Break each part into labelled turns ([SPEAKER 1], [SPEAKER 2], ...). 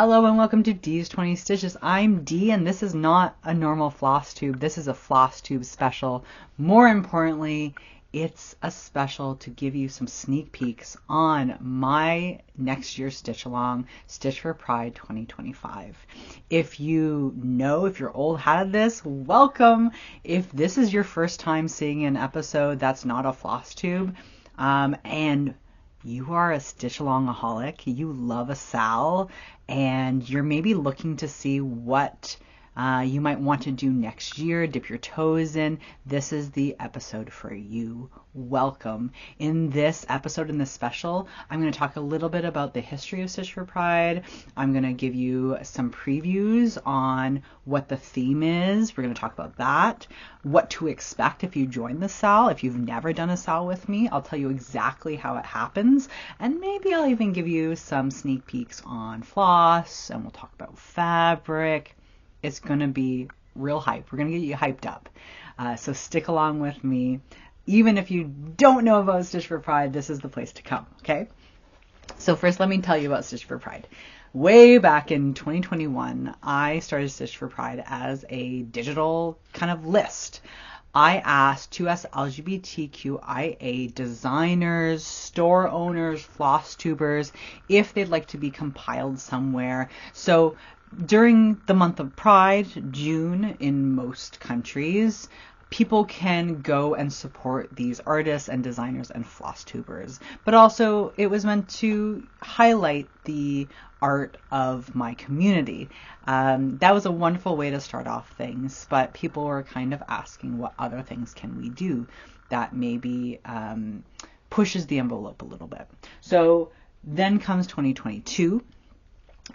[SPEAKER 1] Hello and welcome to Dee's 20 Stitches. I'm Dee and this is not a normal floss tube. This is a floss tube special. More importantly, it's a special to give you some sneak peeks on my next year's Stitch Along, Stitch4Pride 2025. If you're old hat of this, welcome. If this is your first time seeing an episode that's not a floss tube, and you are a Stitch Along-aholic, you love a SAL, and you're maybe looking to see what you might want to do next year, dip your toes in, this is the episode for you. Welcome. In this episode, in this special, I'm going to talk a little bit about the history of Stitch4Pride. I'm going to give you some previews on what the theme is. We're going to talk about that, what to expect if you join the SAL. If you've never done a SAL with me, I'll tell you exactly how it happens, and maybe I'll even give you some sneak peeks on floss, and we'll talk about fabric. It's going to be real hype. We're going to get you hyped up. So stick along with me. Even if you don't know about Stitch4Pride, this is the place to come, okay? So first, let me tell you about Stitch4Pride. Way back in 2021, I started Stitch4Pride as a digital kind of list. I asked US LGBTQIA designers, store owners, floss tubers, if they'd like to be compiled somewhere. So during the month of Pride, June, in most countries, people can go and support these artists and designers and floss tubers. But also, it was meant to highlight the art of my community. That was a wonderful way to start off things, but people were kind of asking what other things can we do that maybe pushes the envelope a little bit. So then comes 2022.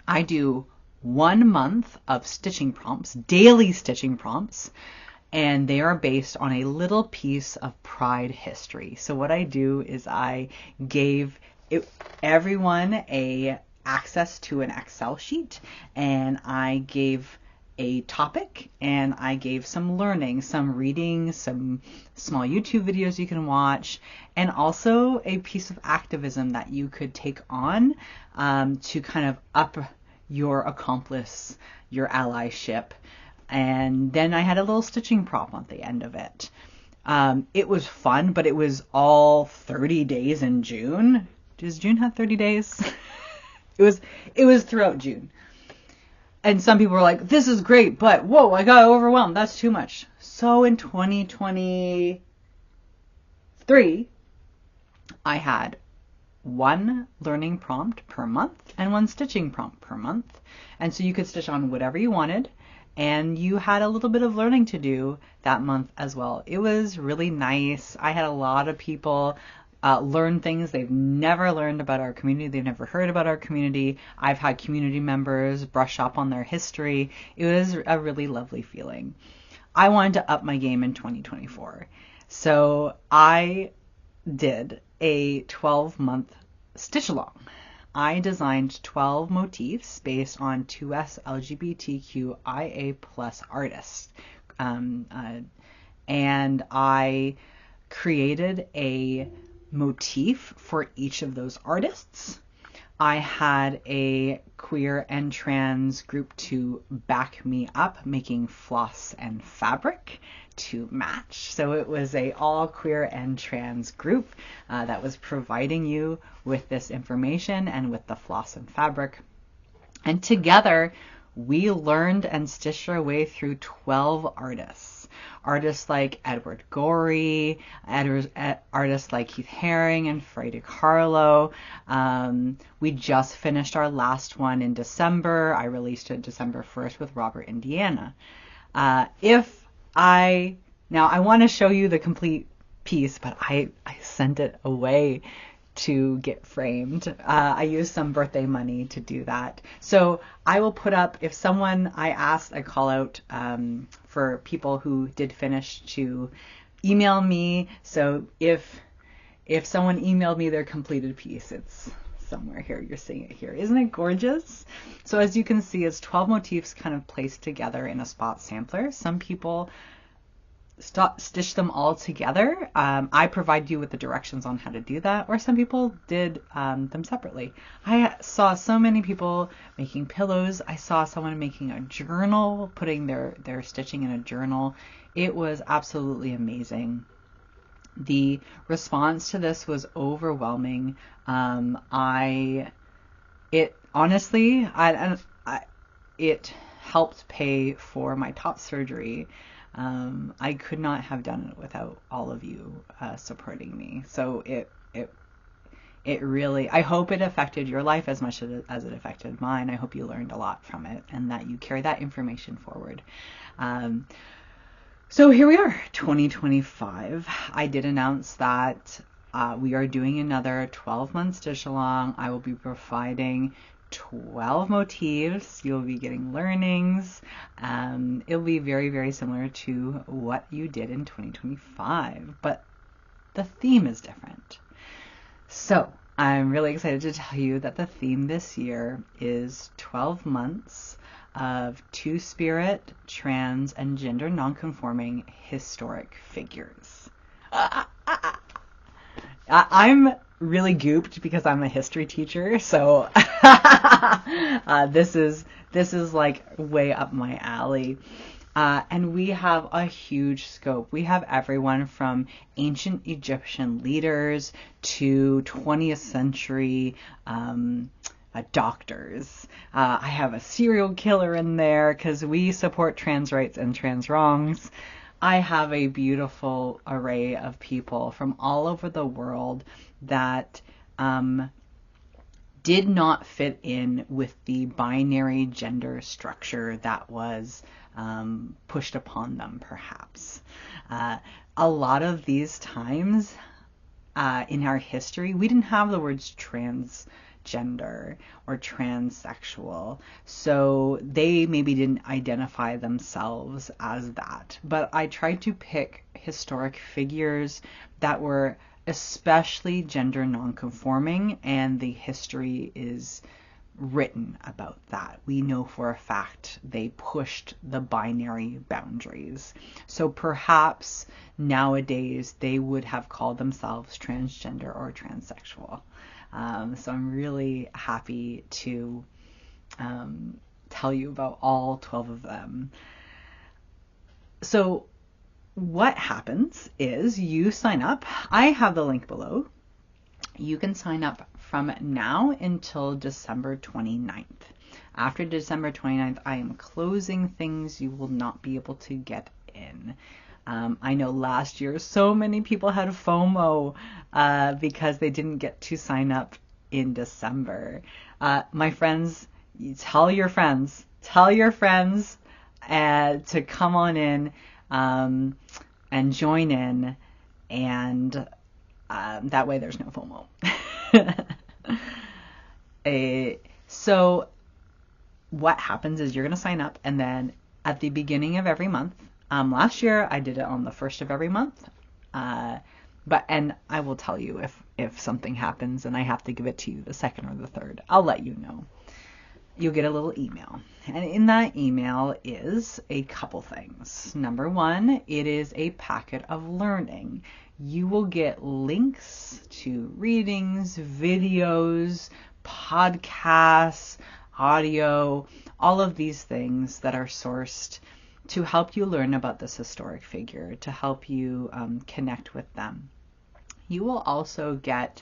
[SPEAKER 1] I do 1 month of stitching prompts, daily stitching prompts, and they are based on a little piece of Pride history. So what I do is I gave everyone access to an Excel sheet, and I gave a topic, and I gave some learning, some reading, some small YouTube videos you can watch, and also a piece of activism that you could take on to kind of up your accomplice, your allyship. And then I had a little stitching prop at the end of it. It was fun, but it was all 30 days in June. Does June have 30 days? It was throughout June. And some people were like, this is great, but whoa, I got overwhelmed. That's too much. So in 2023, I had 1 learning prompt per month and 1 stitching prompt per month. And so you could stitch on whatever you wanted, and you had a little bit of learning to do that month as well. It was really nice. I had a lot of people learn things they've never learned about our community. They've never heard about our community. I've had community members brush up on their history. It was a really lovely feeling. I wanted to up my game in 2024. So I did a 12-month stitch along. I designed 12 motifs based on 2S LGBTQIA+ artists. And I created a motif for each of those artists. I had a queer and trans group to back me up, making floss and fabric to match. So it was a all queer and trans group that was providing you with this information and with the floss and fabric. And together we learned and stitched our way through 12 artists. Artists like Edward Gorey, artists like Keith Haring and Freddie Carlo. We just finished our last one in December. I released it December 1st with Robert Indiana. Now I want to show you the complete piece, but I sent it away to get framed. I used some birthday money to do that. So I will put up, if someone, I call out for people who did finish to email me. So if someone emailed me their completed piece, it's somewhere here. You're seeing it here. Isn't it gorgeous? So as you can see, it's 12 motifs kind of placed together in a spot sampler. Some people stitch them all together. I provide you with the directions on how to do that, or some people did them separately. I saw so many people making pillows. I saw someone making a journal, putting their stitching in a journal. It was absolutely amazing. The response to this was overwhelming. It helped pay for my top surgery. I could not have done it without all of you supporting me. So it really, I hope it affected your life as much as it affected mine. I hope you learned a lot from it and that you carry that information forward. So here we are, 2025. I did announce that we are doing another 12-month stitch along. I will be providing 12 motifs. You'll be getting learnings. It'll be very, very similar to what you did in 2025, but the theme is different. So I'm really excited to tell you that the theme this year is 12 months of two-spirit, trans, and gender nonconforming historic figures. I'm really gooped because I'm a history teacher, so this is like way up my alley. And we have a huge scope. We have everyone from ancient Egyptian leaders to 20th century doctors. I have a serial killer in there because we support trans rights and trans wrongs. I have a beautiful array of people from all over the world that did not fit in with the binary gender structure that was pushed upon them, perhaps. A lot of these times in our history, we didn't have the words transgender or transsexual, so they maybe didn't identify themselves as that. But I tried to pick historic figures that were especially gender nonconforming, and the history is written about that. We know for a fact they pushed the binary boundaries. So perhaps nowadays they would have called themselves transgender or transsexual. So I'm really happy to tell you about all 12 of them. So what happens is you sign up. I have the link below. You can sign up from now until December 29th. After December 29th, I am closing things. You will not be able to get in. I know last year so many people had FOMO because they didn't get to sign up in December. My friends, tell your friends to come on in and join in, and that way there's no FOMO. So what happens is you're going to sign up, and then at the beginning of every month, last year I did it on the first of every month, and I will tell you if something happens and I have to give it to you the second or the third, I'll let you know. You'll get a little email, and in that email is a couple things. Number one, it is a packet of learning. You will get links to readings, videos, podcasts, audio, all of these things that are sourced to help you learn about this historic figure, to help you connect with them. You will also get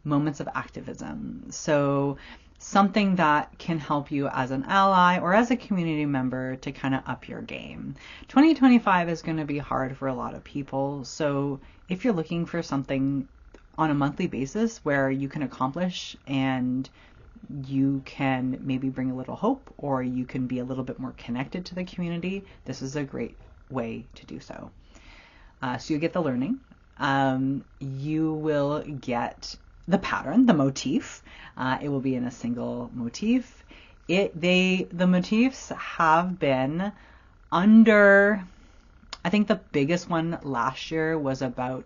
[SPEAKER 1] moments of activism. So something that can help you as an ally or as a community member to kind of up your game. 2025 is going to be hard for a lot of people. So if you're looking for something on a monthly basis where you can accomplish and you can maybe bring a little hope, or you can be a little bit more connected to the community, this is a great way to do so. So you get the learning. You will get the pattern, the motif. It will be in a single motif. The motifs have been under, I think the biggest one last year was about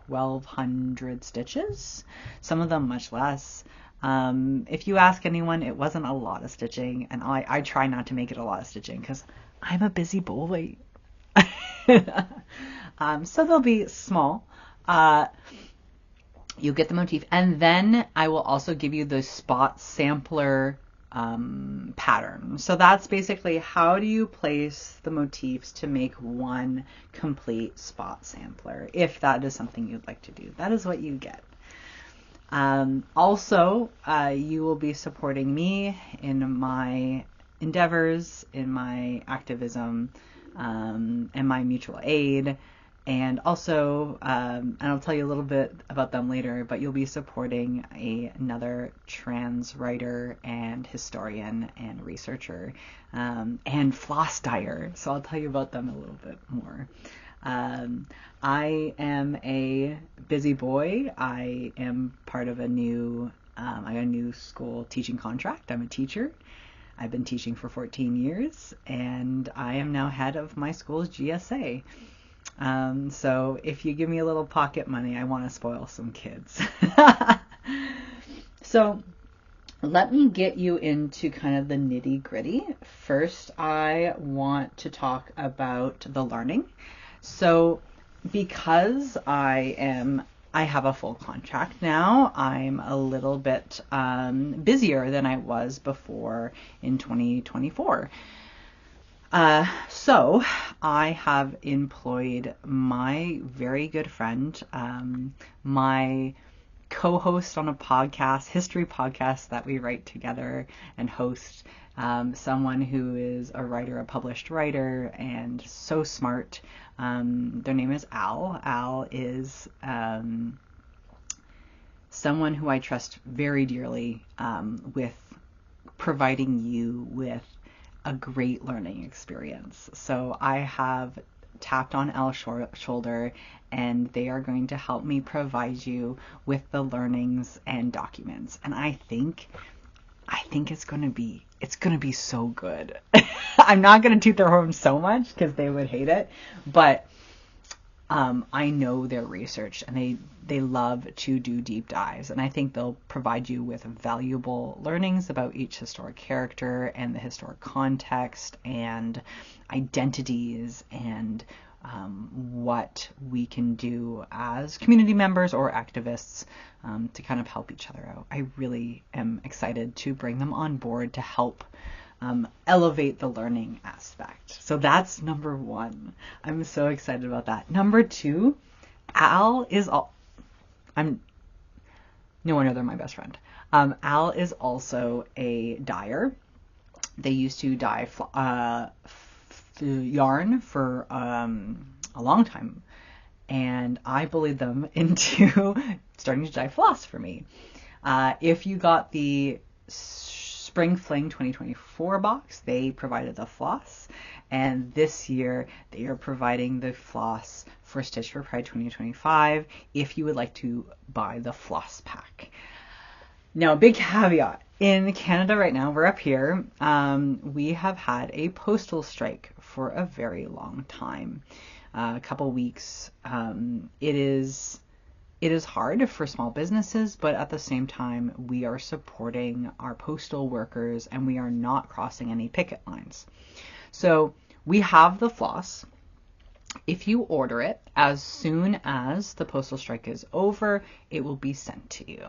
[SPEAKER 1] 1,200 stitches. Some of them much less. If you ask anyone, it wasn't a lot of stitching, and I try not to make it a lot of stitching because I'm a busy boy. So they'll be small. You get the motif, and then I will also give you the spot sampler pattern. So that's basically how do you place the motifs to make one complete spot sampler, if that is something you'd like to do. That is what you get. Also, you will be supporting me in my endeavors, in my activism, and my mutual aid. And also, and I'll tell you a little bit about them later, but you'll be supporting another trans writer and historian and researcher, and floss dyer. So I'll tell you about them a little bit more. I am a busy boy. I am part of I got a new school teaching contract. I'm a teacher. I've been teaching for 14 years, and I am now head of my school's GSA. So if you give me a little pocket money, I want to spoil some kids. So let me get you into kind of the nitty gritty. First, I want to talk about the learning. So because I have a full contract now, I'm a little bit busier than I was before in 2024. So I have employed my very good friend, my co-host on a podcast, history podcast that we write together and host, someone who is a writer, a published writer, and so smart. Their name is Al. Al is someone who I trust very dearly with providing you with a great learning experience. So I have tapped on Al's shoulder, and they are going to help me provide you with the learnings and documents. And I think it's going to be so good. I'm not going to toot their horn so much because they would hate it, but I know their research, and they love to do deep dives, and I think they'll provide you with valuable learnings about each historic character and the historic context and identities and what we can do as community members or activists to kind of help each other out. I really am excited to bring them on board to help elevate the learning aspect. So that's number one. I'm so excited about that. Number two, Al is no wonder they're my best friend. Al is also a dyer. They used to dye yarn for a long time, and I bullied them into starting to dye floss for me. If you got the Spring Fling 2024 box, they provided the floss, and this year they are providing the floss for Stitch4Pride 2025 if you would like to buy the floss pack. Now, big caveat. In Canada right now, we're up here, we have had a postal strike for a very long time, a couple weeks. It is hard for small businesses, but at the same time, we are supporting our postal workers, and we are not crossing any picket lines. So we have the floss. If you order it, as soon as the postal strike is over, it will be sent to you.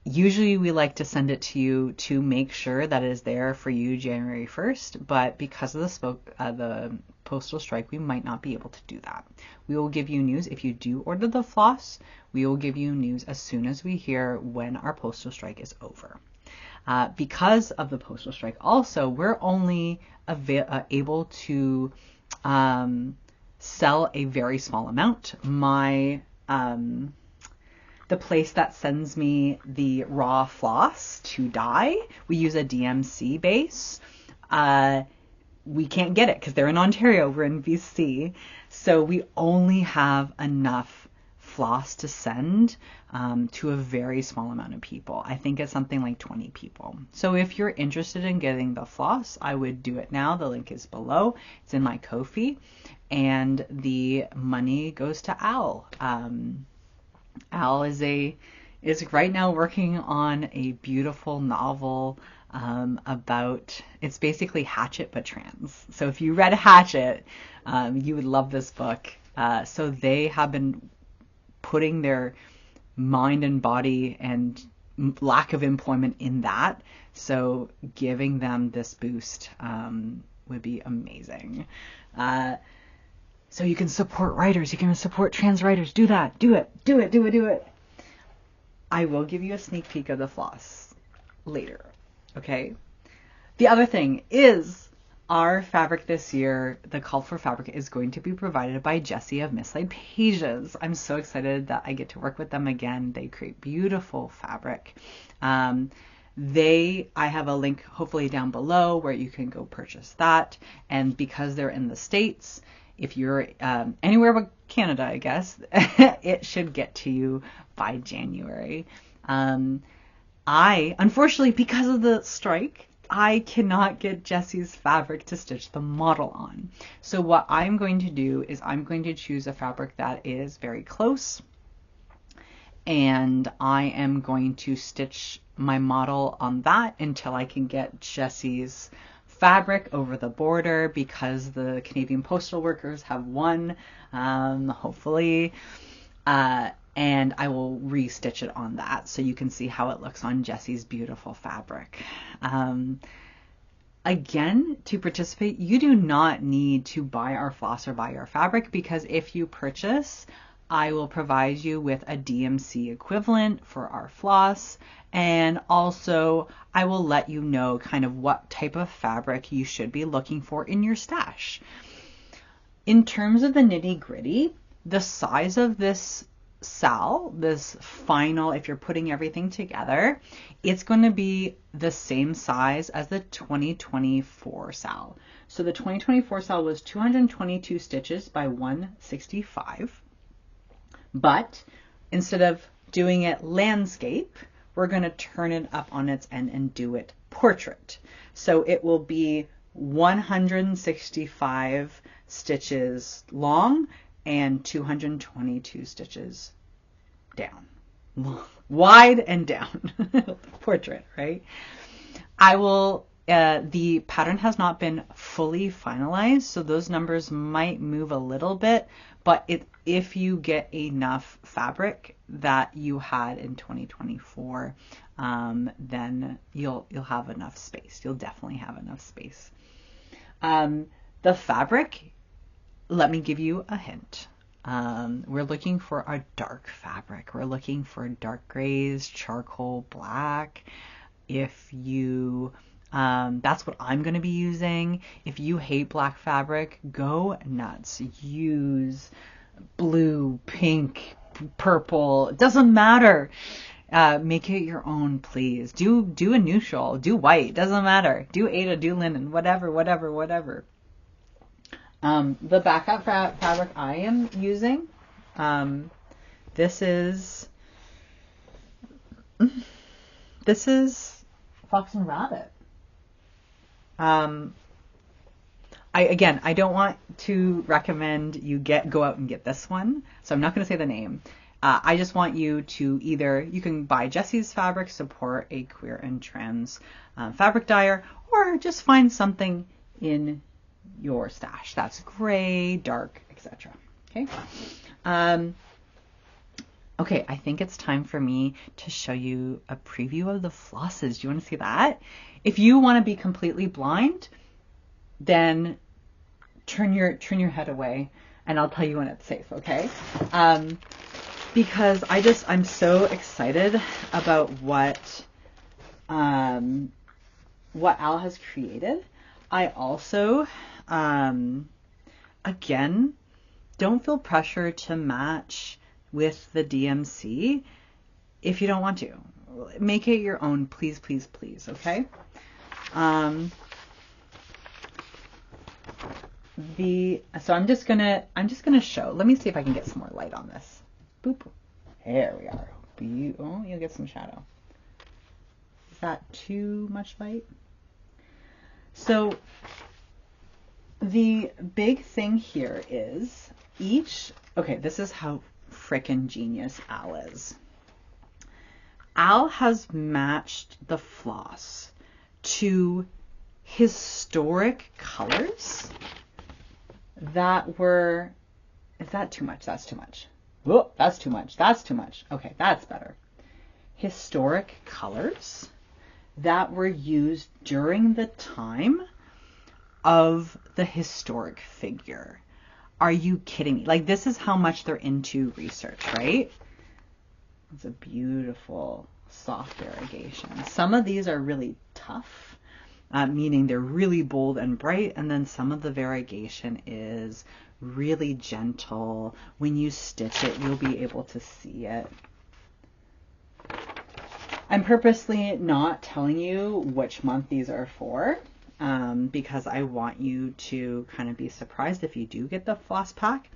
[SPEAKER 1] Usually we like to send it to you to make sure that it is there for you January 1st, but because of the postal strike, we might not be able to do that. We will give you news if you do order the floss. We will give you news as soon as we hear when our postal strike is over. Because of the postal strike also, we're only able to sell a very small amount. The place that sends me the raw floss to dye, we use a DMC base. We can't get it because they're in Ontario, we're in BC. So we only have enough floss to send to a very small amount of people. I think it's something like 20 people. So if you're interested in getting the floss, I would do it now. The link is below. It's in my Ko-fi, and the money goes to Al. Al is right now working on a beautiful novel about, it's basically Hatchet but trans. So if you read Hatchet, You would love this book. So they have been putting their mind and body and lack of employment in that. So giving them this boost would be amazing. So you can support writers. You can support trans writers. Do that. Do it. Do it. Do it. Do it. I will give you a sneak peek of the floss later. Okay. The other thing is our fabric this year, the call for fabric is going to be provided by Jessie of Mislaid Pages. I'm so excited that I get to work with them again. They create beautiful fabric. I have a link hopefully down below where you can go purchase that. And because they're in the States, if you're anywhere but Canada, I guess, it should get to you by January. Unfortunately, because of the strike, I cannot get Jessie's fabric to stitch the model on. So what I'm going to do is I'm going to choose a fabric that is very close, and I am going to stitch my model on that until I can get Jessie's fabric over the border, because the Canadian postal workers have won, hopefully, and I will restitch it on that so you can see how it looks on Jessie's beautiful fabric. Again, to participate, you do not need to buy our floss or buy our fabric, because if you purchase, I will provide you with a DMC equivalent for our floss, and also I will let you know kind of what type of fabric you should be looking for in your stash. In terms of the nitty-gritty, the size of this SAL, this final, if you're putting everything together, it's going to be the same size as the 2024 SAL. So the 2024 SAL was 222 stitches by 165. But instead of doing it landscape, we're going to turn it up on its end and do it portrait. So it will be 165 stitches long and 222 stitches down. Wide and down. Portrait, right? The pattern has not been fully finalized, so those numbers might move a little bit, but if you get enough fabric that you had in 2024, then you'll have enough space. You'll definitely have enough space. The fabric, let me give you a hint. We're looking for a dark fabric. We're looking for dark grays, charcoal, black. If you that's what I'm going to be using. If you hate black fabric, go nuts. Use blue, pink, purple. It doesn't matter. Make it your own, please. Do a neutral. Do white. Doesn't matter. Do Ada. Do linen. Whatever. The backup fabric I am using. This is Fox and Rabbit. I don't want to recommend you go out and get this one, so I'm not going to say the name. I just want you to you can buy Jessie's fabric, support a queer and trans fabric dyer, or just find something in your stash that's gray, dark, etc. Okay. Okay, I think it's time for me to show you a preview of the flosses. Do you want to see that? If you want to be completely blind, then turn your head away and I'll tell you when it's safe, okay? Because I'm so excited about what Al has created. I also, again, don't feel pressure to match with the DMC if you don't want to. Make it your own, please, please, please, okay? So I'm just gonna show. Let me see if I can get some more light on this. Boop. There we are. You'll get some shadow. Is that too much light? So the big thing here is this is how frickin' genius Al is. Al has matched the floss to historic colors that were, is that too much? That's too much. Whoa, that's too much. That's too much. Okay, that's better. Historic colors that were used during the time of the historic figure. Are you kidding me? Like, this is how much they're into research, right? It's a beautiful soft variegation. Some of these are really tough, meaning they're really bold and bright, and then some of the variegation is really gentle. When you stitch it, you'll be able to see it. I'm purposely not telling you which month these are for, because I want you to kind of be surprised if you do get the floss pack.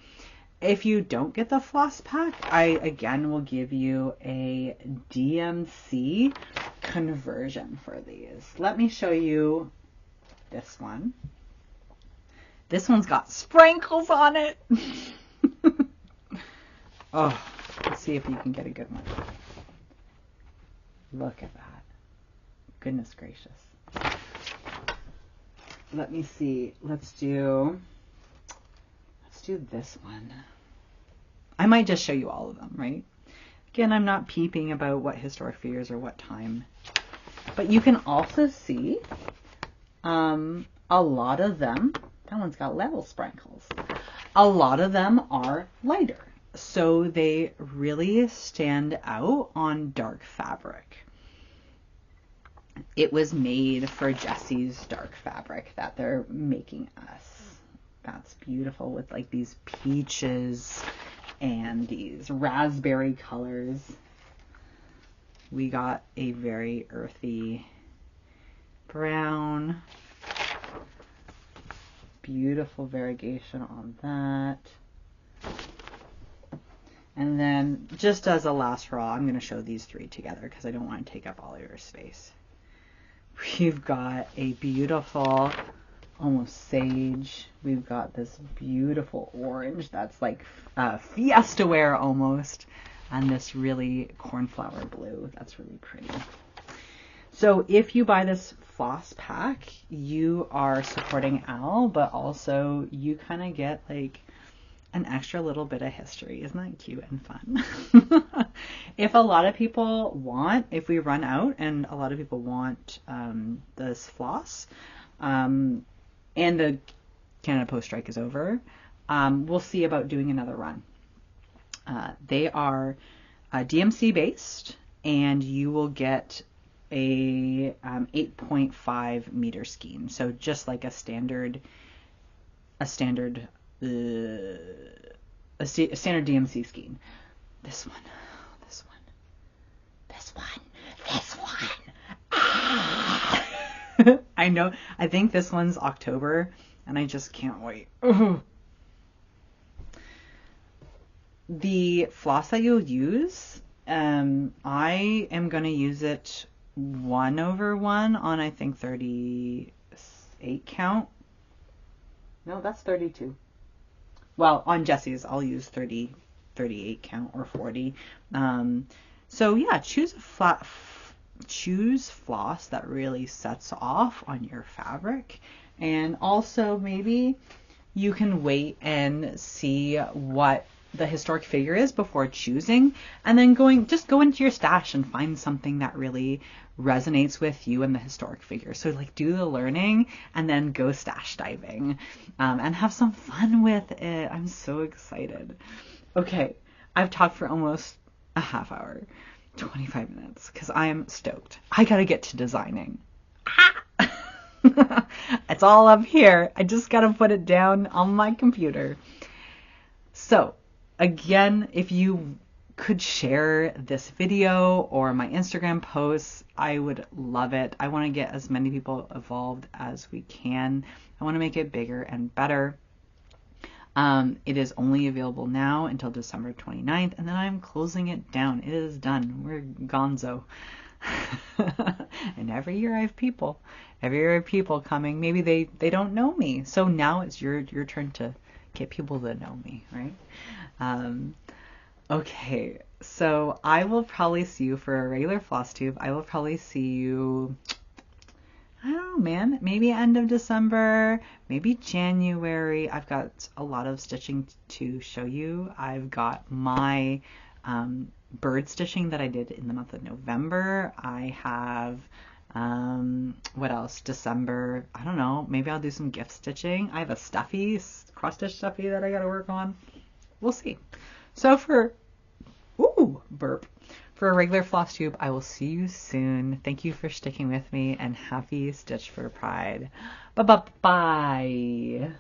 [SPEAKER 1] If you don't get the floss pack, I again will give you a DMC conversion for these. Let me show you this one. This one's got sprinkles on it. Oh, let's see if you can get a good one. Look at that. Goodness gracious. Let me see. Let's do this one. I might just show you all of them, right? Again, I'm not peeping about what historic figures or what time. But you can also see a lot of them. That one's got level sprinkles. A lot of them are lighter. So they really stand out on dark fabric. It was made for Jessie's dark fabric that they're making us. That's beautiful with like these peaches and these raspberry colors. We got a very earthy brown. Beautiful variegation on that. And then just as a last hurrah, I'm going to show these three together because I don't want to take up all your space. We've got a beautiful almost sage. We've got this beautiful orange that's like fiesta wear almost, and this really cornflower blue that's really pretty. So if you buy this floss pack, you are supporting Al, but also you kind of get like an extra little bit of history. Isn't that cute and fun? If a lot of people want, if we run out and a lot of people want this floss, and the Canada Post strike is over, we'll see about doing another run. They are DMC based, and you will get a 8.5 meter skein. So just like a standard DMC skein. This one. Ah! I know. I think this one's October, and I just can't wait. Ugh. The floss that you'll use, I am going to use it 1/1 on, I think, 38 count. No, that's 32. Well, on Jessie's, I'll use 38 count or 40. So yeah, choose floss that really sets off on your fabric. And also maybe you can wait and see what the historic figure is before choosing, and then go into your stash and find something that really resonates with you and the historic figure. So like do the learning and then go stash diving, and have some fun with it. I'm so excited. Okay, I've talked for almost a half hour, 25 minutes, because I am stoked. I gotta get to designing. It's all up here. I just gotta put it down on my computer. So again, if you could share this video or my Instagram posts, I would love it. I want to get as many people involved as we can. I want to make it bigger and better. It is only available now until December 29th, and then I'm closing it down. It is done. We're gonzo. And every year I have people. Every year I have people coming. Maybe they don't know me. So now it's your turn to get people to know me, right? Okay, so I will probably see you for a regular floss tube. I will probably see you I don't know, man. Maybe end of December, maybe January. I've got a lot of stitching to show you. I've got my bird stitching that I did in the month of November. I have, what else? December. I don't know. Maybe I'll do some gift stitching. I have a stuffy, cross-stitch stuffy that I got to work on. We'll see. So for, burp. For a regular floss tube, I will see you soon. Thank you for sticking with me, and happy Stitch4Pride. Bye-bye.